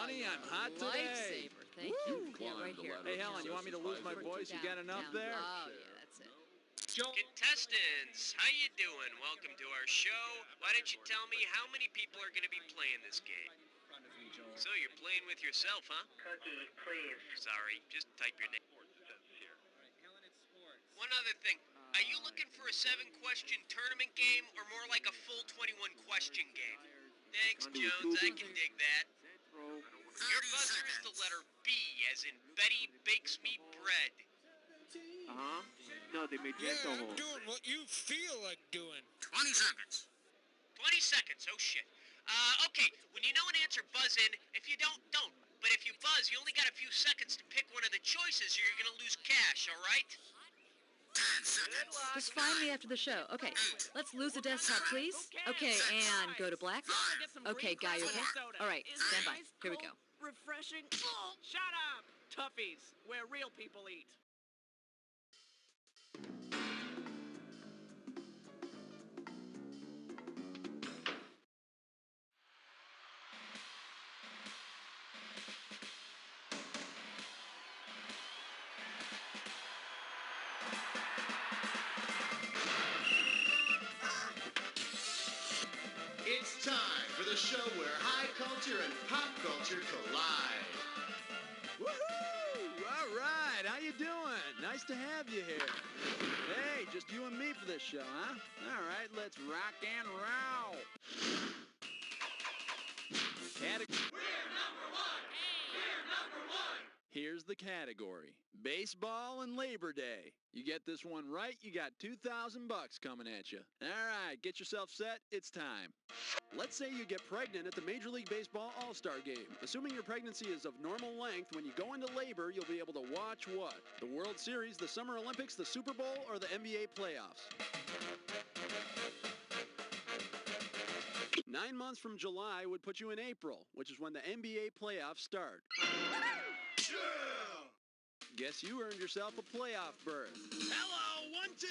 honey, I'm hot today. Lifesaver, thank you. Yeah, right here. Hey, Helen, you want me to lose my voice? You got enough there? Oh, yeah, that's it. Contestants, how you doing? Welcome to our show. Why don't you tell me how many people are going to be playing this game? So you're playing with yourself, huh? Cookie, please. Sorry, just type your name. One other thing. Are you looking for a 7-question tournament game or more like a full 21-question game? Thanks, Jones. I can dig that. Your buzzer is the letter B, as in Betty bakes me bread. No, they made gentle hole. Doing what you feel like doing. 20 seconds. 20 seconds, oh shit. Okay, when you know an answer, buzz in. If you don't, don't. But if you buzz, you only got a few seconds to pick one of the choices or you're gonna lose cash, alright? 10 seconds. Just find me after the show. Okay, let's lose the desktop, please. Okay, and go to black. Okay, Guy, you okay? All right, stand by. Here we go. Refreshing. Shut up! Toughies, where real people eat. It's time for the show where high culture and pop culture collide. Woohoo! All right, how you doing? Nice to have you here. Hey, just you and me for this show, huh? All right, let's rock and roll. We're number one! We're number one! Here's the category. Baseball and Labor Day. You get this one right, you got $2,000 coming at you. All right, get yourself set. It's time. Let's say you get pregnant at the Major League Baseball All-Star Game. Assuming your pregnancy is of normal length, when you go into labor, you'll be able to watch what? The World Series, the Summer Olympics, the Super Bowl, or the NBA playoffs? 9 months from July would put you in April, which is when the NBA playoffs start. Guess you earned yourself a playoff berth. Hello, 1-2.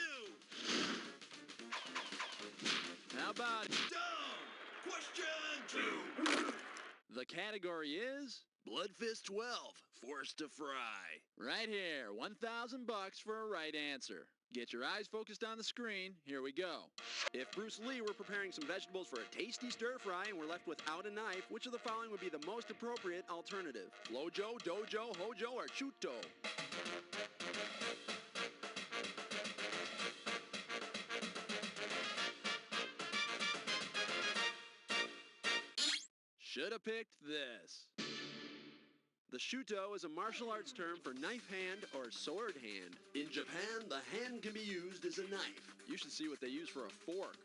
How about it? Down! Question 2! The category is Blood Fist 12, Forced to Fry. Right here, $1,000 for a right answer. Get your eyes focused on the screen. Here we go. If Bruce Lee were preparing some vegetables for a tasty stir fry and were left without a knife, which of the following would be the most appropriate alternative? Flojo, Dojo, Hojo, or Chuto? Should have picked this. The shuto is a martial arts term for knife hand or sword hand. In Japan, the hand can be used as a knife. You should see what they use for a fork.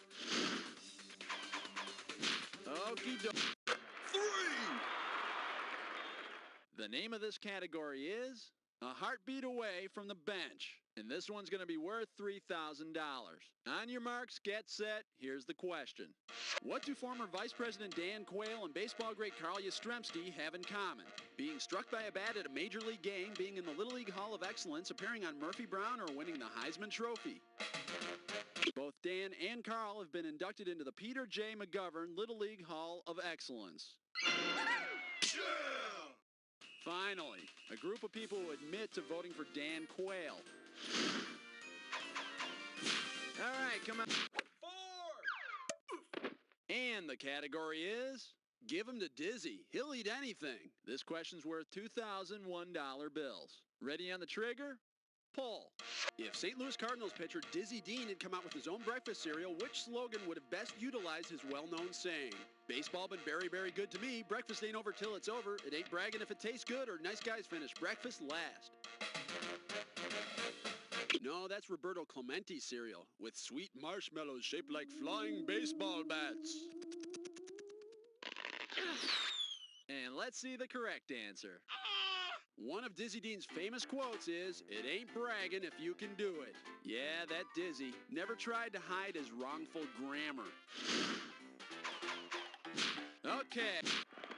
Okie doke. 3! The name of this category is A Heartbeat Away from the Bench. And this one's going to be worth $3,000. On your marks, get set, here's the question. What do former Vice President Dan Quayle and baseball great Carl Yastrzemski have in common? Being struck by a bat at a Major League game, being in the Little League Hall of Excellence, appearing on Murphy Brown, or winning the Heisman Trophy? Both Dan and Carl have been inducted into the Peter J. McGovern Little League Hall of Excellence. Finally, a group of people who admit to voting for Dan Quayle. All right, come on. 4! And the category is Give him to Dizzy. He'll eat anything. This question's worth $2,001 bills. Ready on the trigger? Pull. If St. Louis Cardinals pitcher Dizzy Dean had come out with his own breakfast cereal, which slogan would have best utilized his well-known saying? Baseball been very, very good to me. Breakfast ain't over till it's over. It ain't bragging if it tastes good, or nice guys finish breakfast last. No, that's Roberto Clementi's cereal, with sweet marshmallows shaped like flying baseball bats. And let's see the correct answer. One of Dizzy Dean's famous quotes is, "It ain't bragging if you can do it." Yeah, that Dizzy never tried to hide his wrongful grammar. Okay.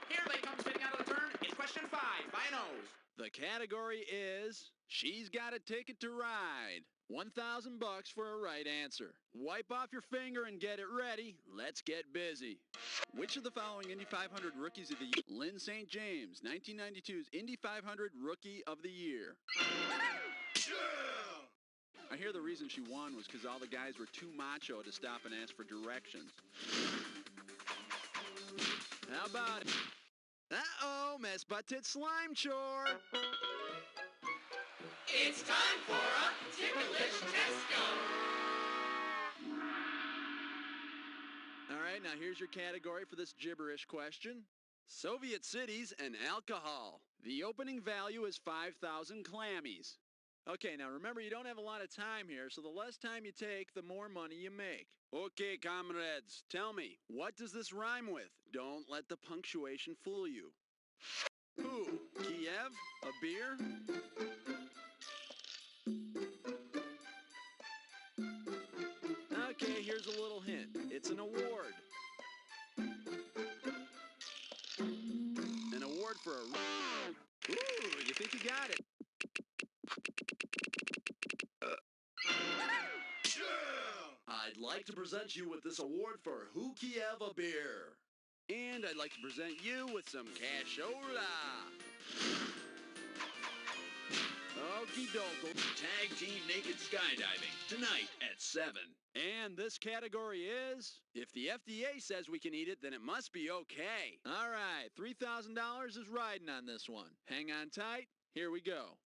Here they come spinning out of the turn. It's question 5. By a nose. The category is She's Got a Ticket to Ride. 1,000 bucks for a right answer. Wipe off your finger and get it ready. Let's get busy. Which of the following Indy 500 Rookies of the Year? Lynn St. James, 1992's Indy 500 Rookie of the Year. I hear the reason she won was because all the guys were too macho to stop and ask for directions. How about it? Uh-oh, Miss Butt-Tit Slime Chore. It's time for a ticklish Tesco. All right, now here's your category for this gibberish question. Soviet cities and alcohol. The opening value is 5,000 clammies. Okay, now remember you don't have a lot of time here, so the less time you take, the more money you make. Okay, comrades, tell me, what does this rhyme with? Don't let the punctuation fool you. Who? Kiev? A beer? Okay, here's a little hint. It's an award. An award for a... Ooh, you think you got it? I'd like to present you with this award for Who Kiev a Beer. And I'd like to present you with some cashola. Okie dokie. Tag team naked skydiving tonight at 7. And this category is, if the FDA says we can eat it, then it must be okay. All right, $3,000 is riding on this one. Hang on tight. Here we go.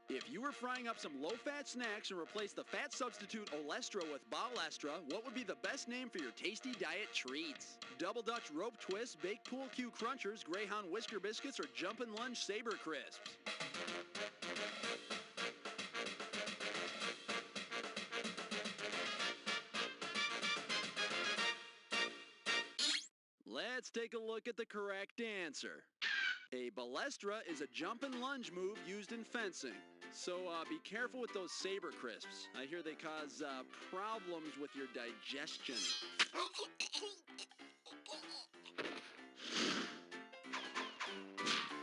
If you were frying up some low-fat snacks and replaced the fat substitute Olestra with Balestra, what would be the best name for your tasty diet treats? Double Dutch Rope Twists, Baked Pool Cue Crunchers, Greyhound Whisker Biscuits, or Jumpin' Lunge Saber Crisps? Let's take a look at the correct answer. A balestra is a jump and lunge move used in fencing. So be careful with those saber crisps. I hear they cause problems with your digestion.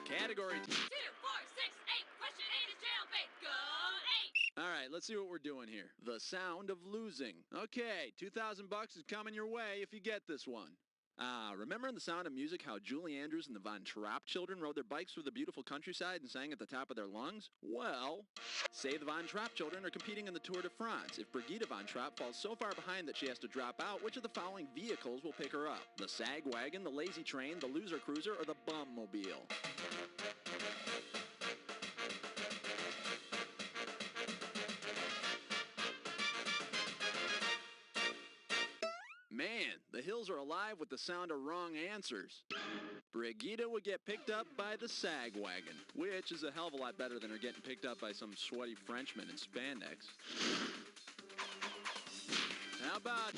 Category 2, 4, 6, 8. Question 8 is jailbait. Go 8. All right, let's see what we're doing here. The sound of losing. Okay, 2,000 bucks is coming your way if you get this one. Remember in The Sound of Music how Julie Andrews and the Von Trapp children rode their bikes through the beautiful countryside and sang at the top of their lungs? Well, say the Von Trapp children are competing in the Tour de France. If Brigitte Von Trapp falls so far behind that she has to drop out, which of the following vehicles will pick her up? The Sag Wagon, the Lazy Train, the Loser Cruiser, or the Bum Mobile? Man, the hills are alive with the sound of wrong answers. Brigitte would get picked up by the Sag Wagon, which is a hell of a lot better than her getting picked up by some sweaty Frenchman in spandex. How about...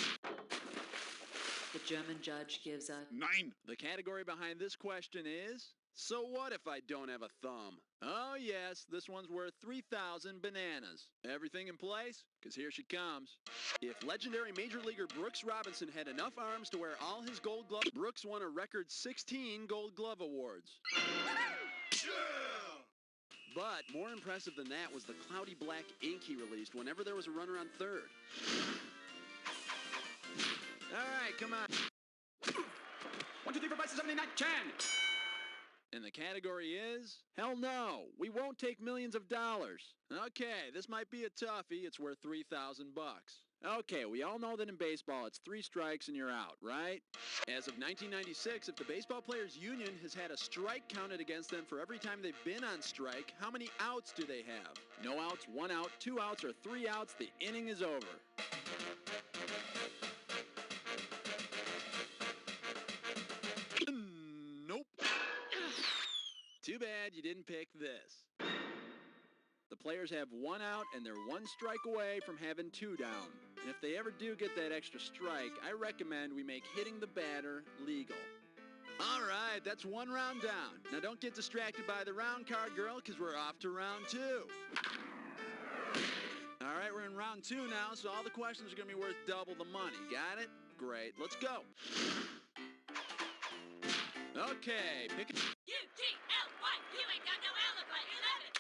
The German judge gives a 9. The category behind this question is, so what if I don't have a thumb? Oh yes, this one's worth 3,000 bananas. Everything in place? Because here she comes. If legendary Major Leaguer Brooks Robinson had enough arms to wear all his gold gloves, Brooks won a record 16 Gold Glove awards. But more impressive than that was the cloudy black ink he released whenever there was a runner on third. All right, come on. 1, 2, 3, 4, 5, 6, 7, 8, 9, 10. And the category is, hell no, we won't take millions of dollars. Okay, this might be a toughie. It's worth 3,000 bucks. Okay, we all know that in baseball it's 3 strikes and you're out, right? As of 1996, if the Baseball Players Union has had a strike counted against them for every time they've been on strike, how many outs do they have? No outs, 1 out, 2 outs, or 3 outs, the inning is over. Nope. Too bad you didn't pick this. The players have 1 out and they're 1 strike away from having 2 down. And if they ever do get that extra strike, I recommend we make hitting the batter legal. All right, that's 1 round down. Now don't get distracted by the round card, girl, because we're off to round 2. All right, we're in round 2 now, so all the questions are going to be worth double the money. Got it? Great, let's go. Okay, pick it. U-G-L-Y, you ain't got no alibi, 11.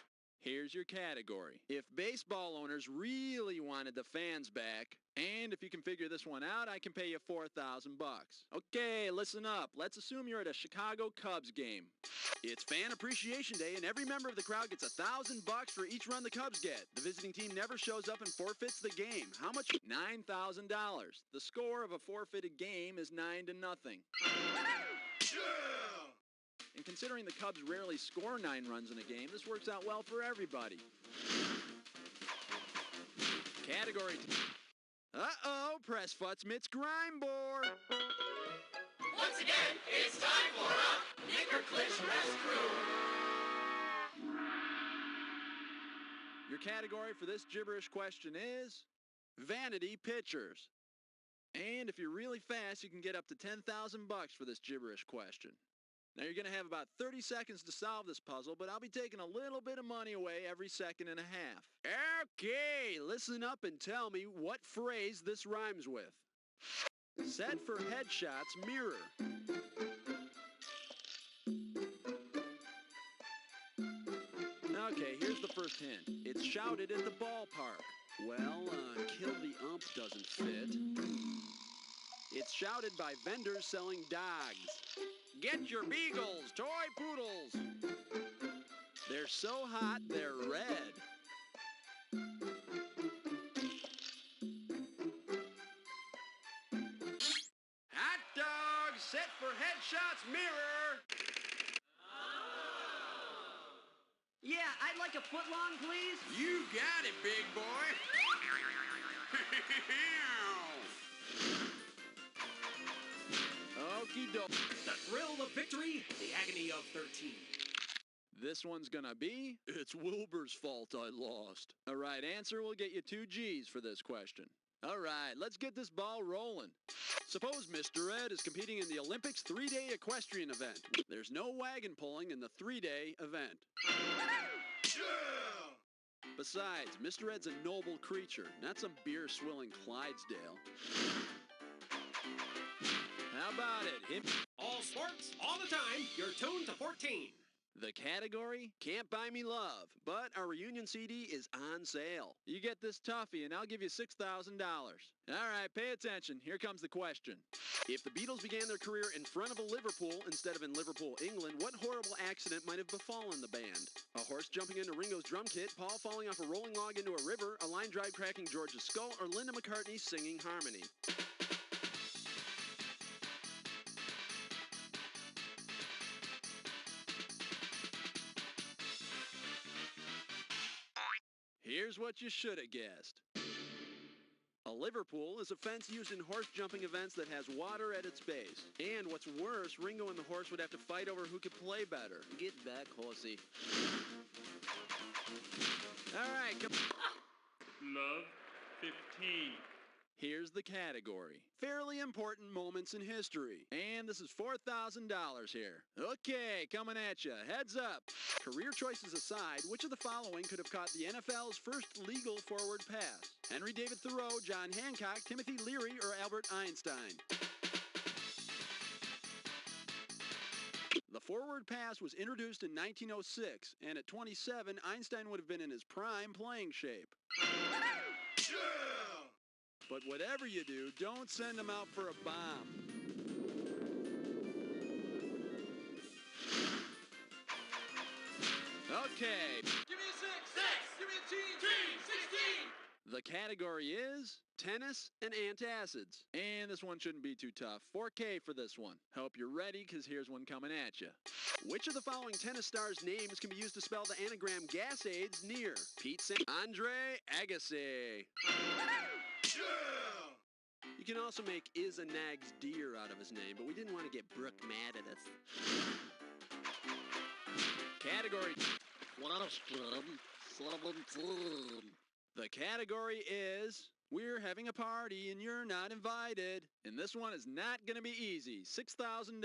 here's your category. If baseball owners really wanted the fans back, and if you can figure this one out, I can pay you $4,000 bucks. Okay, listen up. Let's assume you're at a Chicago Cubs game. It's Fan Appreciation Day, and every member of the crowd gets $1,000 bucks for each run the Cubs get. The visiting team never shows up and forfeits the game. How much? $9,000. The score of a forfeited game is 9-0. And considering the Cubs rarely score 9 runs in a game, this works out well for everybody. Category. Uh-oh, press futz mitts grime bore. Once again, it's time for a Knickerclish Rescue. Your category for this gibberish question is vanity pictures. And if you're really fast, you can get up to $10,000 bucks for this gibberish question. Now you're going to have about 30 seconds to solve this puzzle, but I'll be taking a little bit of money away every second and a half. Okay, listen up and tell me what phrase this rhymes with. Set for headshots, mirror. Okay, here's the first hint. It's shouted at the ballpark. Well, kill the ump doesn't fit. It's shouted by vendors selling dogs. Get your beagles, toy poodles. They're so hot, they're red. Hot dogs, set for headshots, mirror. Yeah, I'd like a foot long, please. You got it, big boy. Okie doke. The thrill of victory, the agony of 13. This one's gonna be, it's Wilbur's fault I lost. A right answer will get you 2 G's for this question. All right, let's get this ball rolling. Suppose Mr. Ed is competing in the Olympics 3-day equestrian event. There's no wagon pulling in the 3-day event. Besides, Mr. Ed's a noble creature, not some beer-swilling Clydesdale. How about it? Him? All sports, all the time, you're tuned to 14. The category, Can't Buy Me Love, but our reunion CD is on sale. You get this toughie and I'll give you $6,000. All right, pay attention. Here comes the question. If the Beatles began their career in front of a Liverpool instead of in Liverpool, England, what horrible accident might have befallen the band? A horse jumping into Ringo's drum kit, Paul falling off a rolling log into a river, a line drive cracking George's skull, or Linda McCartney singing Harmony? Here's what you should have guessed. A Liverpool is a fence used in horse jumping events that has water at its base. And what's worse, Ringo and the horse would have to fight over who could play better. Get back, horsey. All right, come. Love 15. Here's the category. Fairly important moments in history. And this is $4,000 here. Okay, coming at you. Heads up. Career choices aside, which of the following could have caught the NFL's first legal forward pass? Henry David Thoreau, John Hancock, Timothy Leary, or Albert Einstein? The forward pass was introduced in 1906, and at 27, Einstein would have been in his prime playing shape. But whatever you do, don't send them out for a bomb. Okay. Give me a 6. 6. Give me a team. 16. The category is tennis and antacids. And this one shouldn't be too tough. 4K for this one. Hope you're ready, because here's one coming at you. Which of the following tennis stars' names can be used to spell the anagram gas AIDS near? Pete Andre Agassi. You can also make is a nag's deer out of his name, but we didn't want to get Brooke mad at us. Category. The category is we're having a party and you're not invited. And this one is not going to be easy. $6,000.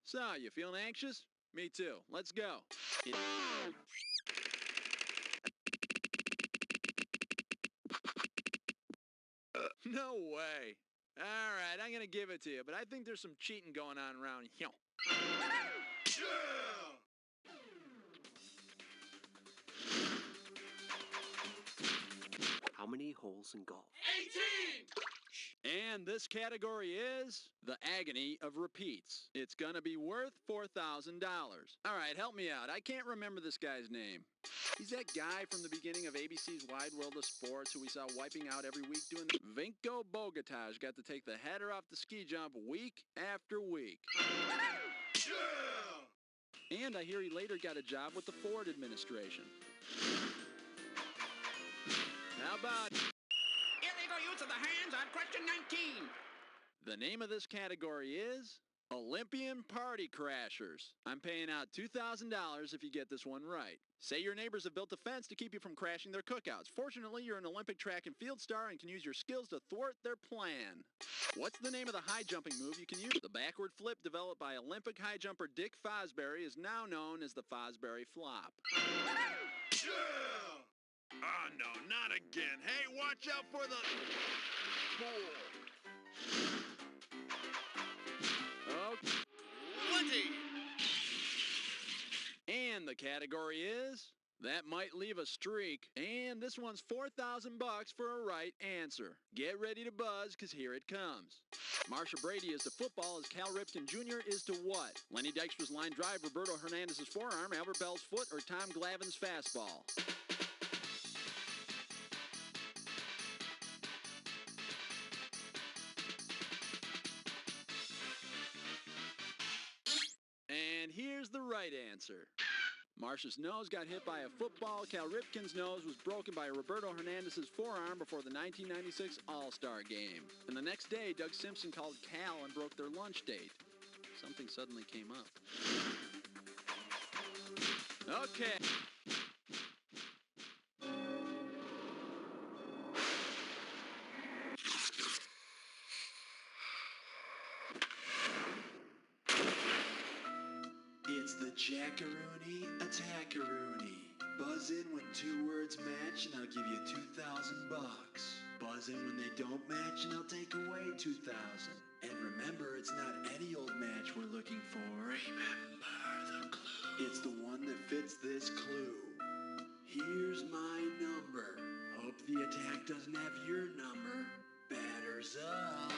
So, you feeling anxious? Me too. Let's go. No way. All right, I'm going to give it to you, but I think there's some cheating going on around here. many holes in golf? 18! And this category is the agony of repeats. It's gonna be worth $4,000. All right, help me out. I can't remember this guy's name. He's that guy from the beginning of ABC's Wide World of Sports who we saw wiping out every week doing the Vinko Bogataj got to take the header off the ski jump week after week. Yeah! And I hear he later got a job with the Ford administration. How about Illegal use of the hands on question 19. the name of this category is Olympian Party Crashers. I'm paying out $2,000 if you get this one right. Say your neighbors have built a fence to keep you from crashing their cookouts. Fortunately, you're an Olympic track and field star and can use your skills to thwart their plan. What's the name of the high jumping move you can use? The backward flip developed by Olympic high jumper Dick Fosbury is now known as the Fosbury Flop. Yeah! Oh, no, not again. Hey, watch out for the pool. Oh. 20! And the category is that might leave a streak. And this one's $4,000 for a right answer. Get ready to buzz, because here it comes. Marsha Brady is to football as Cal Ripken Jr. is to what? Lenny Dykstra's line drive, Roberto Hernandez's forearm, Albert Bell's foot, or Tom Glavine's fastball? And here's the right answer. Marsha's nose got hit by a football. Cal Ripken's nose was broken by Roberto Hernandez's forearm before the 1996 All-Star Game. And the next day, Doug Simpson called Cal and broke their lunch date. Something suddenly came up. Okay. It's the Jackaroony Attackaroony. Buzz in when two words match and I'll give you $2,000. Buzz in when they don't match and I'll take away $2,000. And remember, it's not any old match we're looking for. Remember the clue. It's the one that fits this clue. Here's my number. Hope the attack doesn't have your number. Batters up.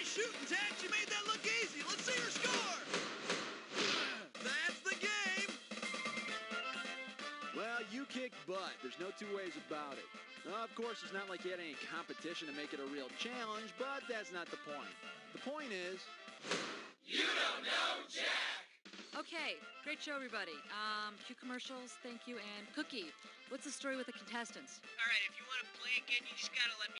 Shooting, Tex, you made that look easy. Let's see your score. That's the game. Well, you kicked butt. There's no two ways about it. Of course, it's not like you had any competition to make it a real challenge, but that's not the point. The point is... You don't know Jack. Okay, great show, everybody. Cue commercials, thank you, and Cookie, what's the story with the contestants? All right, if you want to play again, you just gotta let me